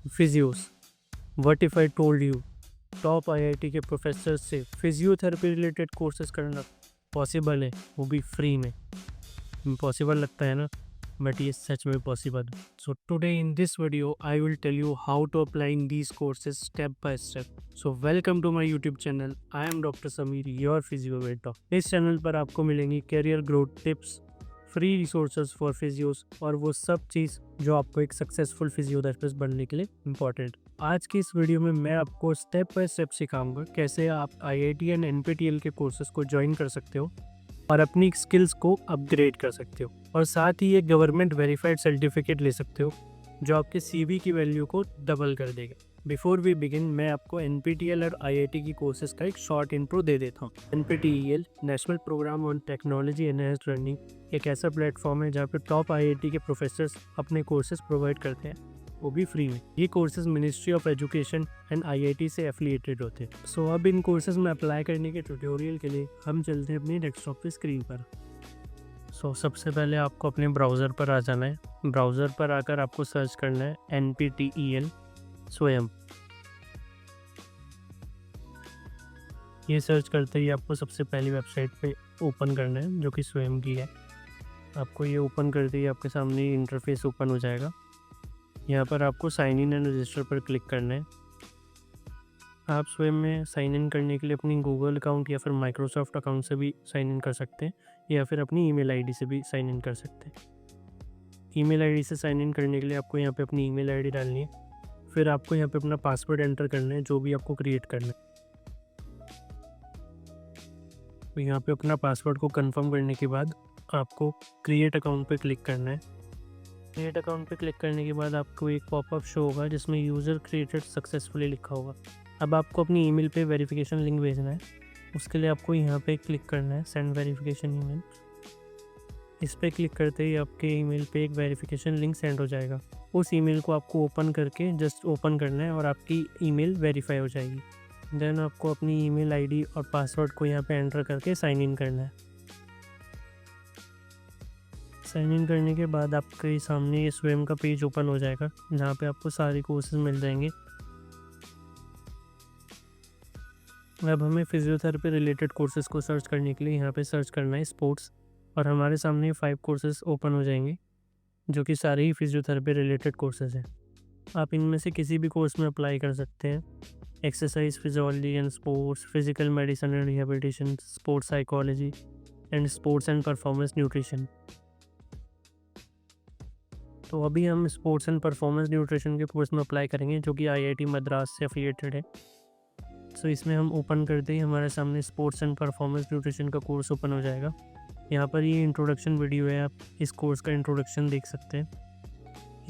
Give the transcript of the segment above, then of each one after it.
Physios, what if I told you top IIT के professor से physiotherapy related courses करना possible है, वो भी फ्री में। इम्पॉसिबल लगता है ना, बट ये सच में पॉसिबल है। So today in this video I will tell you how to applying these courses step by step. So welcome to my YouTube channel. I am doctor Sameer, your physio mentor. इस channel पर आपको मिलेंगी career growth tips, free resources for physios और वो सब चीज़ जो आपको एक सक्सेसफुल फिजियोथेरेपिस्ट बनने के लिए इम्पॉर्टेंट। आज की इस वीडियो में मैं आपको स्टेप बाय स्टेप सिखाऊंगा कैसे आप आईआईटी एंड एनपीटीईएल के कोर्सेज को ज्वाइन कर सकते हो और अपनी स्किल्स को अपग्रेड कर सकते हो, और साथ ही एक गवर्नमेंट वेरीफाइड सर्टिफिकेट ले सकते हो जो आपके सीवी की वैल्यू को डबल कर देगा। बिफोर वी बिगिन, मैं आपको एनपीटीईएल और आईआईटी की कोर्सेज का एक शॉर्ट इंट्रो दे देता हूँ। NPTEL national programme on technology enhanced learning एक ऐसा प्लेटफॉर्म है जहाँ पे टॉप आईआईटी के प्रोफेसर्स अपने कोर्सेज प्रोवाइड करते हैं, वो भी फ्री में। ये courses ministry of education and IIT से एफिलिएटेड होते हैं। सो अब इन कोर्सेज में अप्लाई करने के ट्यूटोरियल के लिए हम चलते हैं अपनी डेस्कटॉप की स्क्रीन पर। सो सबसे पहले आपको अपने ब्राउज़र पर आ जाना है। ब्राउज़र पर आकर आपको सर्च करना है NPTEL स्वयं। ये सर्च करते ही आपको सबसे पहली वेबसाइट पे ओपन करना है जो कि स्वयं की है। आपको ये ओपन करते ही आपके सामने इंटरफेस ओपन हो जाएगा। यहाँ पर आपको साइन इन एंड रजिस्टर पर क्लिक करना है। आप स्वयं में साइन इन करने के लिए अपनी गूगल अकाउंट या फिर माइक्रोसॉफ्ट अकाउंट से भी साइन इन कर सकते हैं, या फिर अपनी ईमेल आईडी से भी साइन इन कर सकते हैं। ईमेल आईडी से साइन इन करने के लिए आपको यहाँ पे अपनी ईमेल आईडी डालनी है। फिर आपको यहाँ पे अपना पासवर्ड एंटर करना है जो भी आपको क्रिएट करना है। तो यहाँ पे अपना पासवर्ड को कंफर्म करने के बाद आपको क्रिएट अकाउंट पे क्लिक करना है। क्रिएट अकाउंट पे क्लिक करने के बाद आपको एक पॉपअप शो होगा जिसमें यूज़र क्रिएटेड सक्सेसफुली लिखा होगा। अब आपको अपनी ईमेल पे वेरिफिकेशन लिंक भेजना है। उसके लिए आपको यहाँ पे क्लिक करना है सेंड वेरिफिकेशन ईमेल। इस पर क्लिक करते ही आपके ईमेल पे एक वेरिफिकेशन लिंक सेंड हो जाएगा। उस ईमेल को आपको ओपन करके जस्ट ओपन करना है और आपकी ईमेल वेरीफाई हो जाएगी। देन आपको अपनी ईमेल आईडी और पासवर्ड को यहाँ पे एंटर करके साइन इन करना है। साइन इन करने के बाद आपके सामने ये स्वयं का पेज ओपन हो जाएगा जहाँ पे आपको सारे कोर्सेज मिल जाएंगे। अब हमें फिजियोथेरेपी रिलेटेड कोर्सेज को सर्च करने के लिए यहाँ पे सर्च करना है स्पोर्ट्स, और हमारे सामने 5 कोर्सेज ओपन हो जाएंगे जो कि सारे ही फिजियोथेरेपी रिलेटेड कोर्सेज हैं। आप इनमें से किसी भी कोर्स में अप्लाई कर सकते हैं। Exercise physiology and sports, physical medicine and rehabilitation, sports psychology and sports and performance nutrition. तो अभी हम स्पोर्ट्स एंड परफॉर्मेंस न्यूट्रिशन के कोर्स में अप्लाई करेंगे जो कि आईआईटी मद्रास से एफिलिएटेड है। सो इसमें हम ओपन करते ही हमारे सामने स्पोर्ट्स एंड परफॉर्मेंस न्यूट्रिशन का कोर्स ओपन हो जाएगा। यहाँ पर ये इंट्रोडक्शन वीडियो है, आप इस कोर्स का इंट्रोडक्शन देख सकते हैं।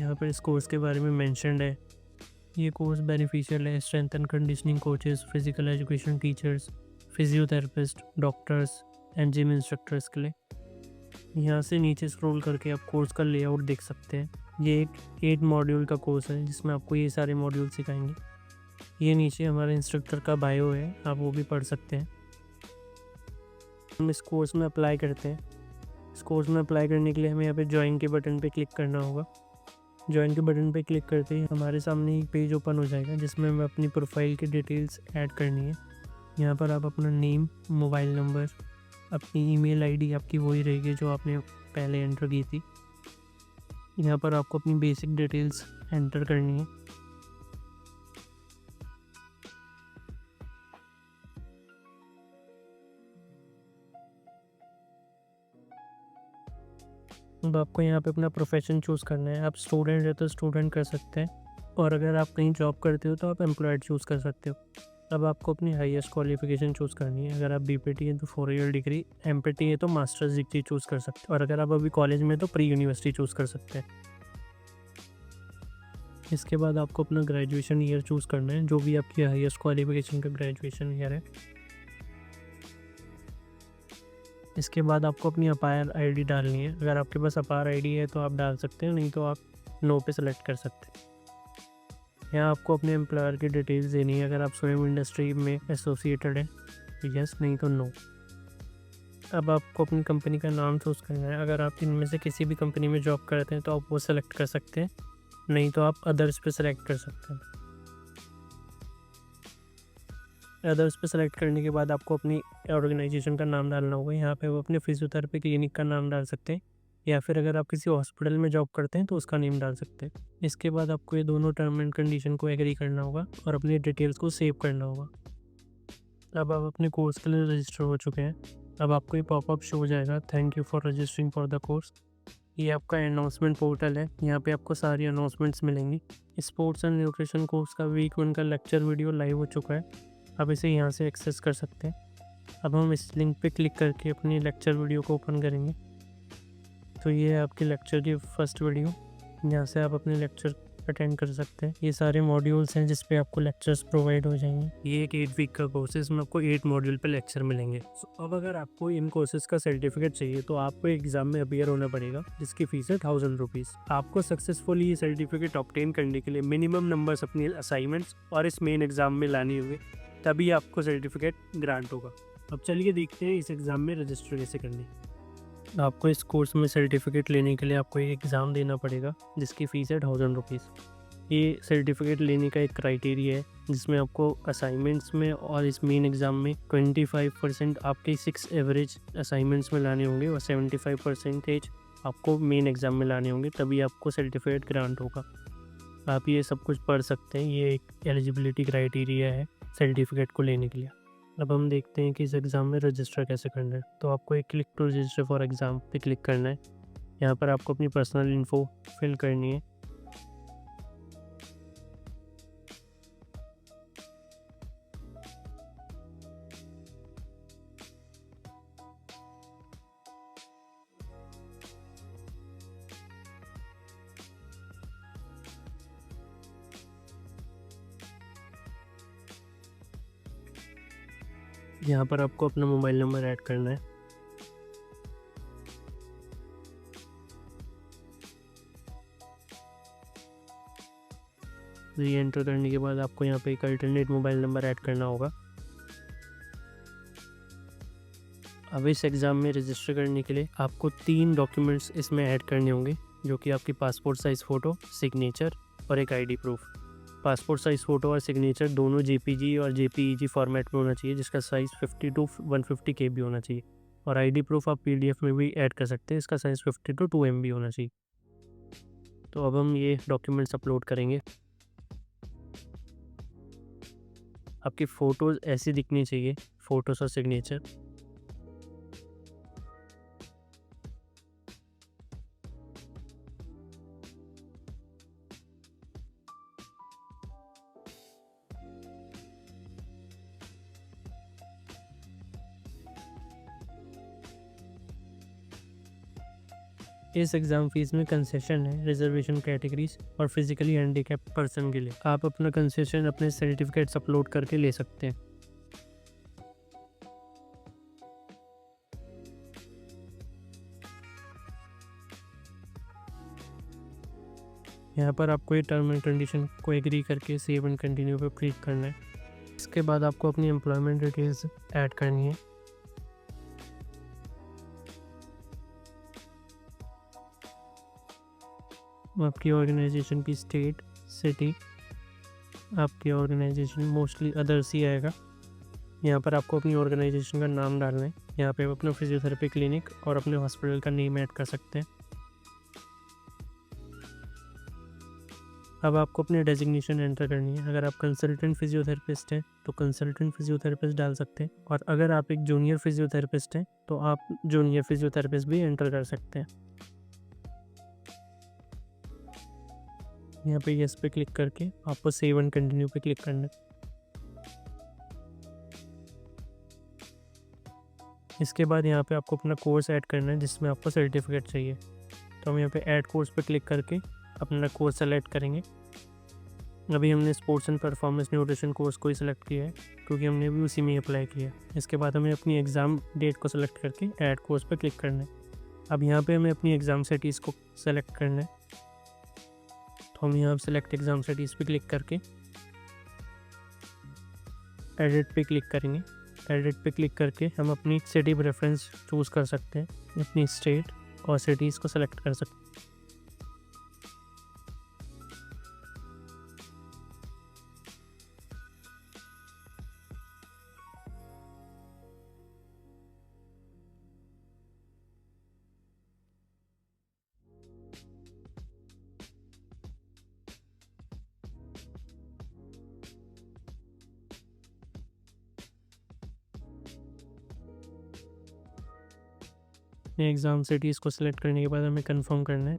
यहाँ पर इस कोर्स के बारे में मेंशन्ड है। ये कोर्स बेनिफिशियल है strength and conditioning coaches, physical education teachers, physiotherapist, doctors and gym instructors के लिए। यहाँ से नीचे स्क्रॉल करके आप कोर्स का लेआउट देख सकते हैं। ये एक 8 मॉड्यूल का कोर्स है जिसमें आपको ये सारे मॉड्यूल सिखाएंगे। ये नीचे हमारे इंस्ट्रक्टर का बायो है, आप वो भी पढ़ सकते हैं। हम इस कोर्स में अप्लाई करते हैं। इस कोर्स में अप्लाई करने के लिए हमें यहाँ पे ज्वाइन के बटन पे क्लिक करना होगा। ज्वाइन के बटन पे क्लिक करते ही हमारे सामने एक पेज ओपन हो जाएगा जिसमें हमें अपनी प्रोफाइल की डिटेल्स ऐड करनी है। यहाँ पर आप अपना नेम, मोबाइल नंबर, अपनी ईमेल आईडी आपकी वही रहेगी जो आपने पहले एंटर की थी। यहाँ पर आपको अपनी बेसिक डिटेल्स एंटर करनी है। अब आपको यहाँ पे अपना प्रोफेशन चूज़ करना है। आप स्टूडेंट है तो स्टूडेंट कर सकते हैं, और अगर आप कहीं जॉब करते हो तो आप एम्प्लॉयड चूज़ कर सकते हो। अब आपको अपनी हाईएस्ट क्वालिफिकेशन चूज़ करनी है। अगर आप बीपीटी है तो 4 ईयर डिग्री, एमपीटी है तो मास्टर्स डिग्री चूज़ कर सकते हो, और अगर आप अभी कॉलेज में तो प्री यूनिवर्सिटी चूज़ कर सकते हैं। इसके बाद आपको अपना ग्रेजुएशन ईयर चूज़ करना है, जो भी आपकी हाईएस्ट क्वालिफिकेशन का ग्रेजुएशन ईयर है। इसके बाद आपको अपनी अपायर आईडी डालनी है। अगर आपके पास अपायर आईडी है तो आप डाल सकते हैं, नहीं तो आप नो पे सेलेक्ट कर सकते हैं। यहाँ आपको अपने एम्प्लॉयर की डिटेल्स देनी है। अगर आप स्वयं इंडस्ट्री में एसोसिएटेड हैं तो यस, नहीं तो नो। अब आपको अपनी कंपनी का नाम चूज़ करना है। अगर आप इनमें से किसी भी कंपनी में जॉब करते हैं तो आप वो सेलेक्ट कर सकते हैं, नहीं तो आप अदर्स पे सेलेक्ट कर सकते हैं। अदर्स पे सेलेक्ट करने के बाद आपको अपनी ऑर्गेनाइजेशन का नाम डालना होगा। यहाँ पे वो अपने फिजियोथेरेपी क्लिनिक का नाम डाल सकते हैं, या फिर अगर आप किसी हॉस्पिटल में जॉब करते हैं तो उसका नेम डाल सकते हैं। इसके बाद आपको ये दोनों टर्म एंड कंडीशन को एग्री करना होगा और अपनी डिटेल्स को सेव करना होगा। अब आप अपने कोर्स के लिए रजिस्टर हो चुके हैं। अब आपको ये पॉपअप शो हो जाएगा, thank you for registering for the course. ये आपका अनाउंसमेंट पोर्टल है, यहाँ पे आपको सारी अनाउंसमेंट्स मिलेंगी। स्पोर्ट्स एंड न्यूट्रिशन कोर्स का वीक 1 का लेक्चर वीडियो लाइव हो चुका है, आप इसे यहाँ से एक्सेस कर सकते हैं। अब हम इस लिंक पे क्लिक करके अपनी लेक्चर वीडियो को ओपन करेंगे। तो ये है आपकी लेक्चर की फर्स्ट वीडियो, यहाँ से आप अपने लेक्चर अटेंड कर सकते हैं। ये सारे मॉड्यूल्स हैं जिस पे आपको लेक्चर्स प्रोवाइड हो जाएंगे। ये एक 8 वीक का कोर्स है, इसमें आपको 8 मॉड्यूल पे लेक्चर मिलेंगे। अब अगर आपको इन कोर्सेज का सर्टिफिकेट चाहिए तो आपको एग्जाम में अपीयर होना पड़ेगा, जिसकी फीस है 1000 रुपीज़। आपको सक्सेसफुली ये सर्टिफिकेट ऑब्टेन करने के लिए मिनिमम नंबर्स अपनी असाइनमेंट्स और इस मेन एग्जाम में लाने होंगे, तभी आपको सर्टिफिकेट ग्रांट होगा। अब चलिए देखते हैं इस एग्ज़ाम में रजिस्टर कैसे करनी। आपको इस कोर्स में सर्टिफिकेट लेने के लिए आपको एक एग्ज़ाम देना पड़ेगा, जिसकी फ़ीस है 1000 रुपीज़। ये सर्टिफिकेट लेने का एक क्राइटेरिया है, जिसमें आपको असाइनमेंट्स में और इस मेन एग्ज़ाम में 25% आपके 6 एवरेज असाइनमेंट्स में लाने होंगे और 75% आपको मेन एग्ज़ाम में लाने होंगे, तभी आपको सर्टिफिकेट ग्रांट होगा। आप ये सब कुछ पढ़ सकते हैं, ये एक एलिजिबिलिटी क्राइटेरिया है सर्टिफिकेट को लेने के लिए। अब हम देखते हैं कि इस एग्ज़ाम में रजिस्टर कैसे करना है। तो आपको एक click to register for exam पे क्लिक करना है। यहाँ पर आपको अपनी पर्सनल इन्फो फिल करनी है। यहाँ पर आपको अपना मोबाइल नंबर ऐड करना है। री एंटर करने के बाद आपको यहाँ पे एक अल्टरनेट मोबाइल नंबर ऐड करना होगा। अब इस एग्ज़ाम में रजिस्टर करने के लिए आपको 3 डॉक्यूमेंट्स इसमें ऐड करने होंगे, जो कि आपकी पासपोर्ट साइज़ फ़ोटो, सिग्नेचर और एक ID proof. Passport size photo और सिग्नेचर दोनों जेपीजी और जेपीईजी फॉर्मेट में होना चाहिए, जिसका साइज़ 50 to 150 KB होना चाहिए। और आईडी प्रूफ आप पीडीएफ में भी ऐड कर सकते हैं, इसका साइज़ 50 to 2 MB होना चाहिए। तो अब हम ये डॉक्यूमेंट्स अपलोड करेंगे। आपकी फ़ोटोज़ ऐसी दिखनी चाहिए, फ़ोटोज़ और सिग्नेचर। इस एग्ज़ाम फीस में कंसेशन है रिजर्वेशन कैटेगरीज और फिजिकली हैंडीकैप्ड पर्सन के लिए। आप अपना कंसेशन अपने सर्टिफिकेट्स अपलोड करके ले सकते हैं। यहाँ पर आपको ये टर्म एंड कंडीशन को एग्री करके सेव एंड कंटिन्यू पे क्लिक करना है। इसके बाद आपको अपनी एम्प्लॉयमेंट डिटेल्स ऐड करनी है। आपकी ऑर्गेनाइजेशन की स्टेट, सिटी, आपकी ऑर्गेनाइजेशन मोस्टली अदर्स ही आएगा। यहाँ पर आपको अपनी ऑर्गेनाइजेशन का नाम डालना है। यहाँ पे आप अपना फिजियोथेरेपी क्लिनिक और अपने हॉस्पिटल का नेम ऐड कर सकते हैं। अब आपको अपनी डेजिग्नेशन एंटर करनी है। अगर आप कंसल्टेंट फिजियोथेरेपिस्ट हैं तो कंसल्टेंट फिजियोथेरेपिस्ट डाल सकते हैं, और अगर आप एक जूनियर फिजियोथेरेपिस्ट हैं तो आप जूनियर फिजियोथेरेपिस्ट भी एंटर कर सकते हैं। यहाँ पे यस पे क्लिक करके आपको सेव एंड कंटिन्यू पे क्लिक करना है। इसके बाद यहाँ पे आपको अपना कोर्स ऐड करना है जिसमें आपको सर्टिफिकेट चाहिए। तो हम यहाँ पे ऐड कोर्स पे क्लिक करके अपना कोर्स सेलेक्ट करेंगे। अभी हमने sports and performance nutrition course को ही सिलेक्ट किया है, क्योंकि हमने अभी उसी में अप्लाई किया है। इसके बाद हमें अपनी एग्ज़ाम डेट को सिलेक्ट करके ऐड कोर्स पे क्लिक करना है। अब यहाँ पे हमें अपनी एग्ज़ाम सिटीज़ को सेलेक्ट करना है। तो हम यहाँ सेलेक्ट एग्ज़ाम सिटीज़ पे क्लिक करके एडिट पे क्लिक करेंगे। एडिट पे क्लिक करके हम अपनी सिटी प्रेफरेंस चूज़ कर सकते हैं, अपनी स्टेट और सिटीज़ को सेलेक्ट कर सकते हैं। अपने एग्ज़ाम सिटीज़ को सिलेक्ट करने के बाद हमें कंफर्म करना है।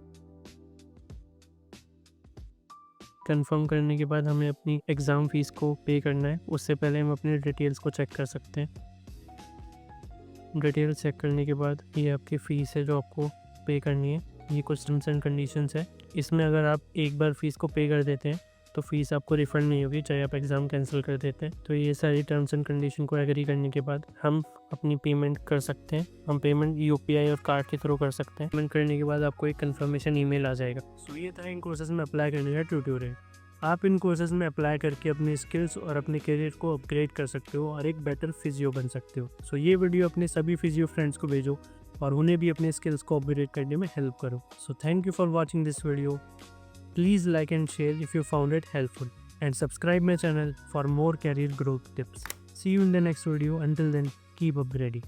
कंफर्म करने के बाद हमें अपनी एग्ज़ाम फ़ीस को पे करना है। उससे पहले हम अपनी डिटेल्स को चेक कर सकते हैं। डिटेल चेक करने के बाद ये आपकी फ़ीस है जो आपको पे करनी है। ये कुछ टर्म्स एंड कंडीशंस है। इसमें अगर आप एक बार फ़ीस को पे कर देते हैं तो फ़ीस आपको रिफ़ंड नहीं होगी, चाहे आप एग्ज़ाम कैंसिल कर देते हैं। तो ये सारी टर्म्स एंड कंडीशन को एग्री करने के बाद हम अपनी पेमेंट कर सकते हैं। हम पेमेंट यूपीआई और कार्ड के थ्रू कर सकते हैं। पेमेंट करने के बाद आपको एक कंफर्मेशन ईमेल आ जाएगा। सो ये था इन कोर्सेज़ में अप्लाई करने का ट्यूटोरियल। आप इन कोर्सेज़ में अप्लाई करके अपने स्किल्स और अपने करियर को अपग्रेड कर सकते हो और एक बेटर फिजियो बन सकते हो। सो ये वीडियो अपने सभी फिजियो फ्रेंड्स को भेजो और उन्हें भी अपने स्किल्स को अपग्रेड करने में हेल्प करो। So thank you for watching this video. Please like and share if you found it helpful, and subscribe my channel for more career growth tips. See you in the next video. Until then, keep upgrading.